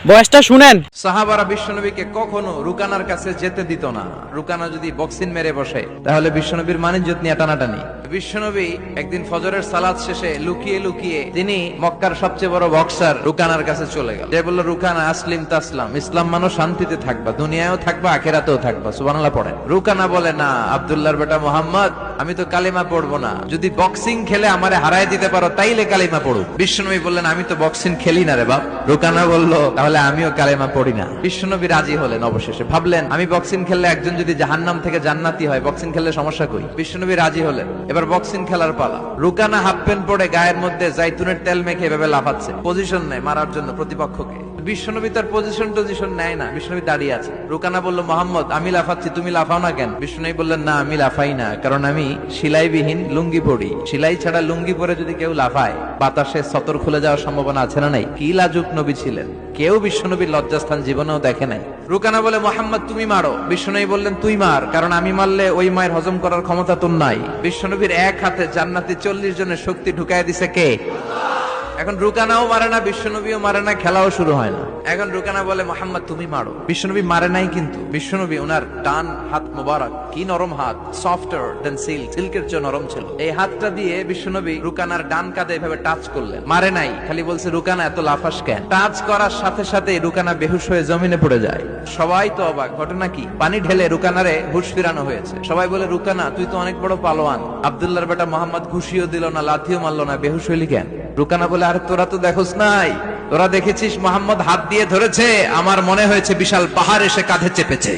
বয়সটা শুনেন। সাহাবারা বিশ্বনবীকে কখনো রুকানার কাছে যেতে দিত না। রুকানা যদি বক্সিং মেরে বসে তাহলে বিশ্বনবীর মানিজ্জত নিয়ে টানাটানি। বিশ্বনবী একদিন ফজরের সালাত শেষে লুকিয়ে লুকিয়ে তিনি মক্কার সবচেয়ে বড় বক্সার রুকানার কাছে চলে গেল। যে বলল, রুকানা আসলিম তাসলাম, ইসলাম মানো শান্তিতে থাকবা, দুনিয়ায়ও থাকবা আখেরাতেও থাকবা। সুবহানাল্লাহ পড়েন। রুকানা বলে, না আব্দুল্লাহর বেটা মোহাম্মদ, আমি তো কালিমা পড়বো না, যদি বক্সিং খেলে আমারে হারায় দিতে পারো তাইলে কালিমা পড়ো। বিশ্বনবী বললেন, আমি তো বক্সিং খেলি না রে বাপ। রুকানা বলল, তাহলে আমিও কালেমা পড়ি না। বিশ্বনবী রাজি হলেন। অবশেষে ভাবলেন, আমি বক্সিং খেললে একজন যদি জাহান্নাম থেকে জান্নাতি হয়, বক্সিং খেললে সমস্যা কই। বিশ্বনবী রাজি হলেন। এবার বক্সিং খেলার পালা। রুকানা হাফ প্যান্ট পরে গায়ের মধ্যে জাইতুনের তেল মেখে এভাবে লাফাচ্ছে, পজিশন নেয় মারার জন্য প্রতিপক্ষকে। বিশ্বনবী তার পজিশন নেয় না, বিশ্বনবী দাঁড়িয়ে আছে। রুকানা বলল, মোহাম্মদ আমি লাফাচ্ছি, তুমি লাফাও না কেন? বিশ্বনবী বললেন, না আমি লাফাই না, কারণ আমি সেলাইবিহীন লুঙ্গি পরি। সেলাই ছাড়া লুঙ্গি পরে যদি কেউ লাফায় বাতাসে সতর খুলে যাওয়ার সম্ভাবনা আছে না নাই? কি লাজুক নবী ছিলেন, কেউ বিশ্বনবীর লজ্জাস্থান জীবনেও দেখে নাই। রুকানা বলে, মোহাম্মদ তুমি মারো। বিশ্বনবী বললেন, তুই মার, কারণ আমি মারলে ওই মায়ের হজম করার ক্ষমতা তোর নাই। বিশ্বনবীর এক হাতে জান্নাতি 40 জনের শক্তি ঢুকায় দিছে কে? এখন রুকানাও মারে না, বিশ্বনবীও মারে না, খেলাও শুরু হয় না। এখন রুকানা বলে, মোহাম্মদ তুমি মারো। বিশ্বনবী মারে নাই, কিন্তু বিশ্বনবী ওনার ডান হাত মোবারক, কি নরম হাত, সফটার দেন সিল্ক, সিল্কের চেয়ে নরম ছিল। এই হাতটা দিয়ে বিশ্বনবী রুকানার ডান কাঁধে এভাবে টাচ করলেন। মারে নাই, খালি বলছে, রুকানা এত লাফাস কেন? টাচ করার সাথে সাথে রুকানা বেহুশ হয়ে জমিনে পড়ে যায়। সবাই তো অবাক, ঘটনা কি? পানি ঢেলে রুকানারে হুঁশ ফিরানো হয়েছে। সবাই বলে, রুকানা তুই তো অনেক বড় পালোয়ান, আব্দুল্লাহর বেটা মোহাম্মদ ঘুষিও দিল না, লাথিও মারলো না, বেহুশ হইলি কেন? রুকানা বলে, আরে তোরা তো দেখোস নাই, তোরা দেখেছিস মোহাম্মদ হাত দিয়ে ধরেছে, আমার মনে হয়েছে বিশাল পাহাড় এসে কাঁধে চেপেছে।